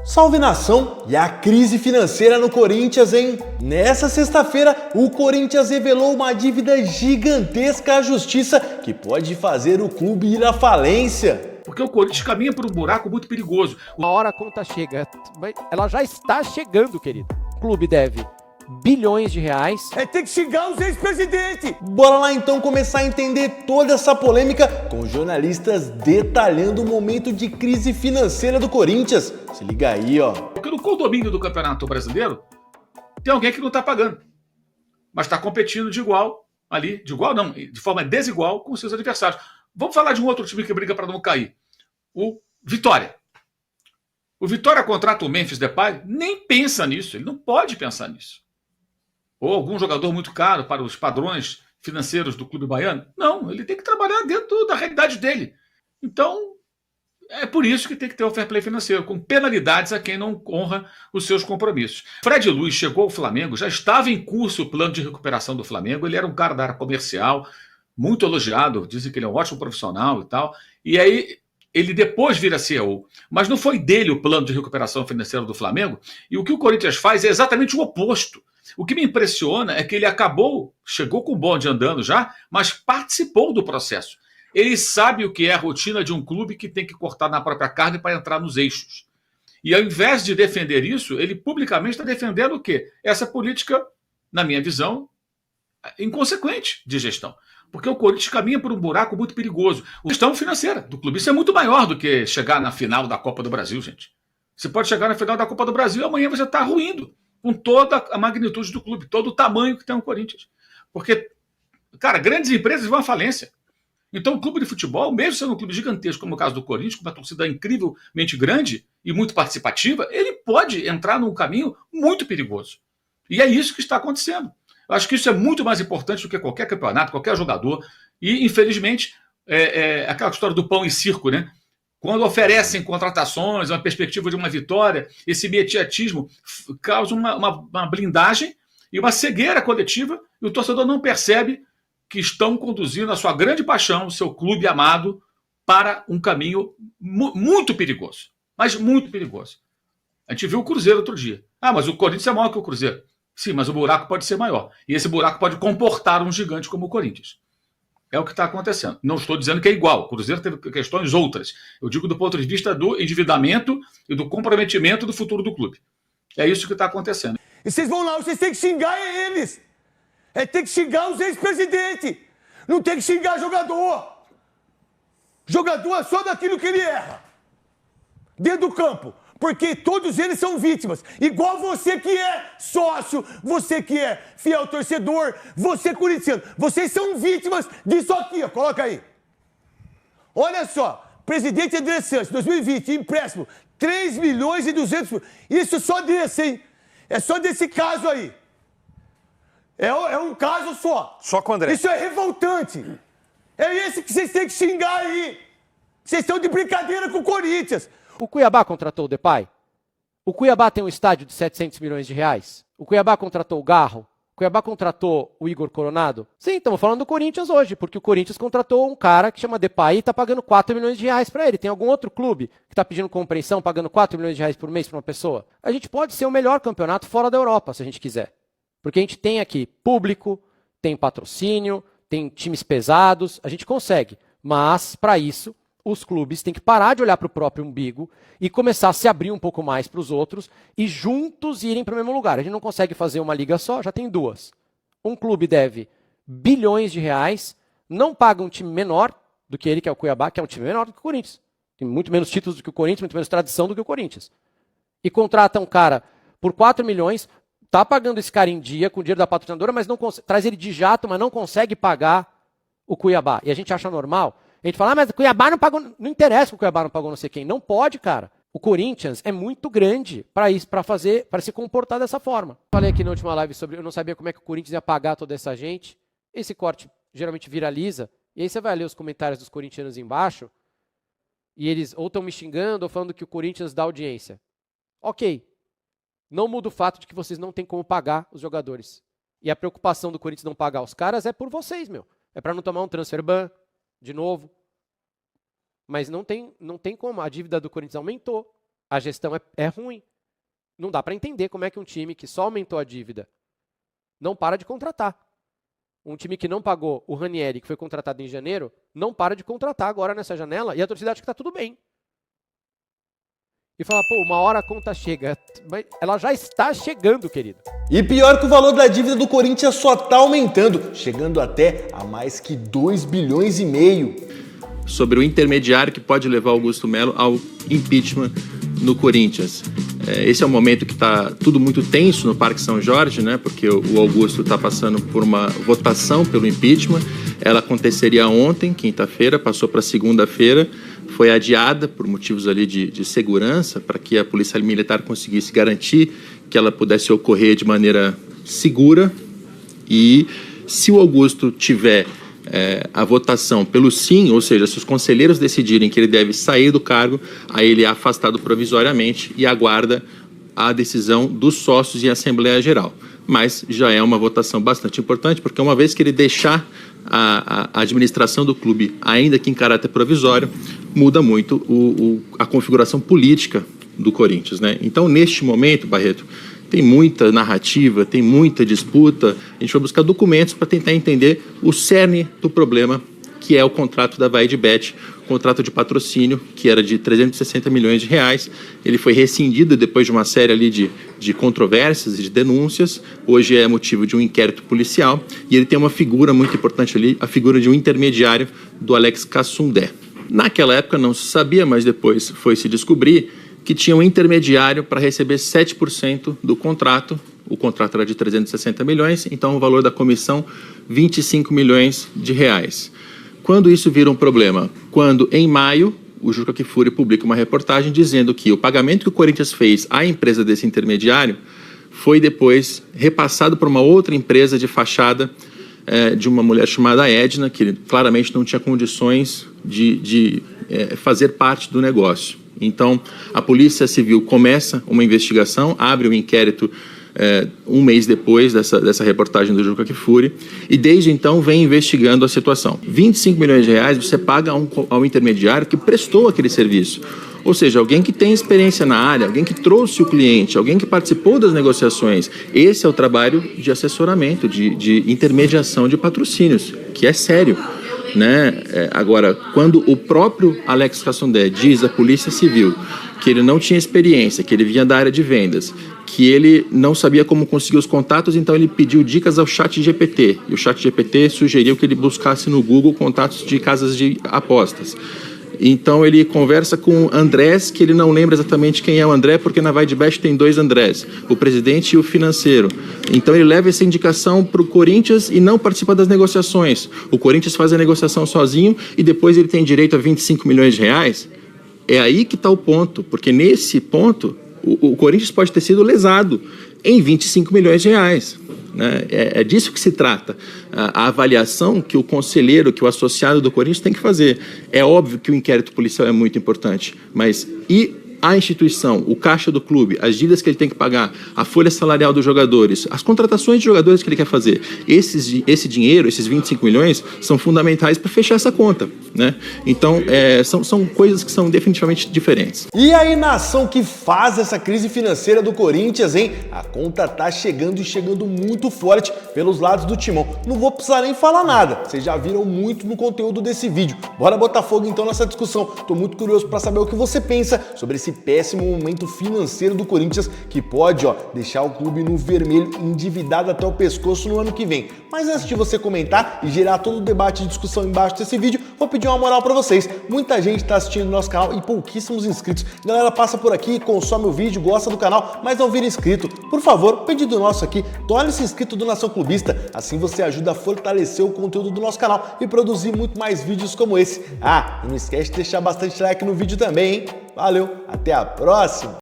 Salve nação! E a crise financeira no Corinthians, hein? Nessa sexta-feira, o Corinthians revelou uma dívida gigantesca à justiça que pode fazer o clube ir à falência. Porque o Corinthians caminha por um buraco muito perigoso. Uma hora a conta chega. Ela já está chegando, querido. O clube deve bilhões de reais. Tem que xingar os ex-presidentes. Bora lá então começar a entender toda essa polêmica com jornalistas detalhando o momento de crise financeira do Corinthians. Se liga aí, ó. Porque no condomínio do Campeonato Brasileiro tem alguém que não está pagando, mas está competindo de igual ali, de igual não, de forma desigual com os seus adversários. Vamos falar de um outro time que briga para não cair. O Vitória. O Vitória contrata o Memphis Depay, nem pensa nisso, ele não pode pensar nisso. Ou algum jogador muito caro para os padrões financeiros do clube baiano. Não, ele tem que trabalhar dentro da realidade dele. Então, é por isso que tem que ter o fair play financeiro, com penalidades a quem não honra os seus compromissos. Fred Luiz chegou ao Flamengo, já estava em curso o plano de recuperação do Flamengo, ele era um cara da área comercial, muito elogiado, dizem que ele é um ótimo profissional e tal, e aí ele depois vira CEO, mas não foi dele o plano de recuperação financeira do Flamengo, e o que o Corinthians faz é exatamente o oposto. O que me impressiona é que ele chegou com o bonde andando já, mas participou do processo. Ele sabe o que é a rotina de um clube que tem que cortar na própria carne para entrar nos eixos. E ao invés de defender isso, ele publicamente está defendendo o quê? Essa política, na minha visão, inconsequente de gestão. Porque o Corinthians caminha por um buraco muito perigoso. A gestão financeira do clube, isso é muito maior do que chegar na final da Copa do Brasil, gente. Você pode chegar na final da Copa do Brasil e amanhã você está ruindo, com toda a magnitude do clube, todo o tamanho que tem o Corinthians. Porque, cara, grandes empresas vão à falência. Então o clube de futebol, mesmo sendo um clube gigantesco, como o caso do Corinthians, com uma torcida incrivelmente grande e muito participativa, ele pode entrar num caminho muito perigoso. E é isso que está acontecendo. Eu acho que isso é muito mais importante do que qualquer campeonato, qualquer jogador. E, infelizmente, aquela história do pão e circo, né? Quando oferecem contratações, uma perspectiva de uma vitória, esse imediatismo causa uma blindagem e uma cegueira coletiva, e o torcedor não percebe que estão conduzindo a sua grande paixão, o seu clube amado, para um caminho muito perigoso. Mas muito perigoso. A gente viu o Cruzeiro outro dia. Ah, mas o Corinthians é maior que o Cruzeiro. Sim, mas o buraco pode ser maior. E esse buraco pode comportar um gigante como o Corinthians. É o que está acontecendo. Não estou dizendo que é igual. O Cruzeiro teve questões outras. Eu digo do ponto de vista do endividamento e do comprometimento do futuro do clube. É isso que está acontecendo. E vocês vão lá, vocês têm que xingar eles. Tem que xingar os ex-presidentes. Não tem que xingar jogador. Jogador é só daquilo que ele erra. Dentro do campo. Porque todos eles são vítimas. Igual você que é sócio, você que é fiel torcedor, você corintiano. Vocês são vítimas disso aqui, ó. Coloca aí. Olha só. Presidente André Santos, 2020, empréstimo, 3 milhões e 200 mil. Isso só desse, hein? É só desse caso aí. É um caso só. Só com o André. Isso é revoltante. É esse que vocês têm que xingar aí. Vocês estão de brincadeira com o Corinthians. O Cuiabá contratou o Depay? O Cuiabá tem um estádio de 700 milhões de reais? O Cuiabá contratou o Garro? O Cuiabá contratou o Igor Coronado? Sim, estamos falando do Corinthians hoje, porque o Corinthians contratou um cara que chama Depay e está pagando 4 milhões de reais para ele. Tem algum outro clube que está pedindo compreensão, pagando 4 milhões de reais por mês para uma pessoa? A gente pode ser o melhor campeonato fora da Europa, se a gente quiser. Porque a gente tem aqui público, tem patrocínio, tem times pesados, a gente consegue. Mas, para isso, os clubes têm que parar de olhar para o próprio umbigo e começar a se abrir um pouco mais para os outros e juntos irem para o mesmo lugar. A gente não consegue fazer uma liga só, já tem duas. Um clube deve bilhões de reais, não paga um time menor do que ele, que é o Cuiabá, que é um time menor do que o Corinthians. Tem muito menos títulos do que o Corinthians, muito menos tradição do que o Corinthians. E contrata um cara por 4 milhões, está pagando esse cara em dia com o dinheiro da patrocinadora, mas não traz ele de jato, mas não consegue pagar o Cuiabá. E a gente acha normal. A gente fala, mas o Cuiabá não pagou. Não interessa que o Cuiabá não pagou não sei quem. Não pode, cara. O Corinthians é muito grande para isso, para se comportar dessa forma. Falei aqui na última live sobre eu não sabia como é que o Corinthians ia pagar toda essa gente. Esse corte geralmente viraliza. E aí você vai ler os comentários dos corintianos embaixo. E eles ou estão me xingando ou falando que o Corinthians dá audiência. Ok. Não muda o fato de que vocês não têm como pagar os jogadores. E a preocupação do Corinthians não pagar os caras é por vocês, meu. É para não tomar um transfer ban de novo. Mas não tem como. A dívida do Corinthians aumentou. A gestão é ruim. Não dá para entender como é que um time que só aumentou a dívida não para de contratar. Um time que não pagou o Ranieri, que foi contratado em janeiro, não para de contratar agora nessa janela e a torcida acha que está tudo bem. E fala, pô, uma hora a conta chega. Mas ela já está chegando, querido. E pior que o valor da dívida do Corinthians só tá aumentando, chegando até a mais que 2,5 bilhões. Sobre o intermediário que pode levar Augusto Melo ao impeachment no Corinthians. Esse é um momento que está tudo muito tenso no Parque São Jorge, né? Porque o Augusto está passando por uma votação pelo impeachment. Ela aconteceria ontem, quinta-feira, passou para segunda-feira, foi adiada por motivos ali de segurança, para que a Polícia Militar conseguisse garantir que ela pudesse ocorrer de maneira segura. E se o Augusto tiver a votação pelo sim, ou seja, se os conselheiros decidirem que ele deve sair do cargo, aí ele é afastado provisoriamente e aguarda a decisão dos sócios em Assembleia Geral. Mas já é uma votação bastante importante, porque uma vez que ele deixar a administração do clube, ainda que em caráter provisório, muda muito a configuração política do Corinthians, né? Então, neste momento, Barreto, tem muita narrativa, tem muita disputa. A gente vai buscar documentos para tentar entender o cerne do problema, que é o contrato da VaidBet, contrato de patrocínio, que era de 360 milhões de reais. Ele foi rescindido depois de uma série ali de controvérsias e de denúncias. Hoje é motivo de um inquérito policial. E ele tem uma figura muito importante ali, a figura de um intermediário do Alex Cassundé. Naquela época não se sabia, mas depois foi se descobrir que tinha um intermediário para receber 7% do contrato. O contrato era de 360 milhões, então o valor da comissão, 25 milhões de reais. Quando isso vira um problema? Quando, em maio, o Juca Kfouri publica uma reportagem dizendo que o pagamento que o Corinthians fez à empresa desse intermediário foi depois repassado por uma outra empresa de fachada de uma mulher chamada Edna, que claramente não tinha condições de fazer parte do negócio. Então, a Polícia Civil começa uma investigação, abre um inquérito um mês depois dessa reportagem do Juca Kfouri, e desde então vem investigando a situação. 25 milhões de reais você paga ao intermediário que prestou aquele serviço. Ou seja, alguém que tem experiência na área, alguém que trouxe o cliente, alguém que participou das negociações. Esse é o trabalho de assessoramento, de intermediação de patrocínios, que é sério, né? Agora, quando o próprio Alex Cassundé diz à Polícia Civil que ele não tinha experiência, que ele vinha da área de vendas, que ele não sabia como conseguir os contatos, então ele pediu dicas ao ChatGPT. E o ChatGPT sugeriu que ele buscasse no Google contatos de casas de apostas. Então ele conversa com Andrés, que ele não lembra exatamente quem é o André, porque na VaidBet tem 2 Andrés, o presidente e o financeiro. Então ele leva essa indicação para o Corinthians e não participa das negociações. O Corinthians faz a negociação sozinho e depois ele tem direito a 25 milhões de reais. É aí que está o ponto, porque nesse ponto o Corinthians pode ter sido lesado em 25 milhões de reais. Né? É disso que se trata. A avaliação que o conselheiro, que o associado do Corinthians tem que fazer. É óbvio que o inquérito policial é muito importante, mas e a instituição, o caixa do clube, as dívidas que ele tem que pagar, a folha salarial dos jogadores, as contratações de jogadores que ele quer fazer, esse dinheiro, esses 25 milhões, são fundamentais para fechar essa conta, né? Então, são coisas que são definitivamente diferentes. E aí, nação que faz essa crise financeira do Corinthians, hein? A conta tá chegando e chegando muito forte pelos lados do timão. Não vou precisar nem falar nada, vocês já viram muito no conteúdo desse vídeo. Bora botar fogo então nessa discussão. Tô muito curioso para saber o que você pensa sobre esse péssimo momento financeiro do Corinthians, que pode, deixar o clube no vermelho, endividado até o pescoço no ano que vem. Mas antes de você comentar e gerar todo o debate e discussão embaixo desse vídeo, vou pedir uma moral pra vocês. Muita gente tá assistindo o nosso canal e pouquíssimos inscritos. Galera, passa por aqui, consome o vídeo, gosta do canal, mas não vira inscrito. Por favor, pedido nosso aqui, torne-se inscrito do Nação Clubista. Assim você ajuda a fortalecer o conteúdo do nosso canal e produzir muito mais vídeos como esse. E não esquece de deixar bastante like no vídeo também, hein? Valeu, até a próxima!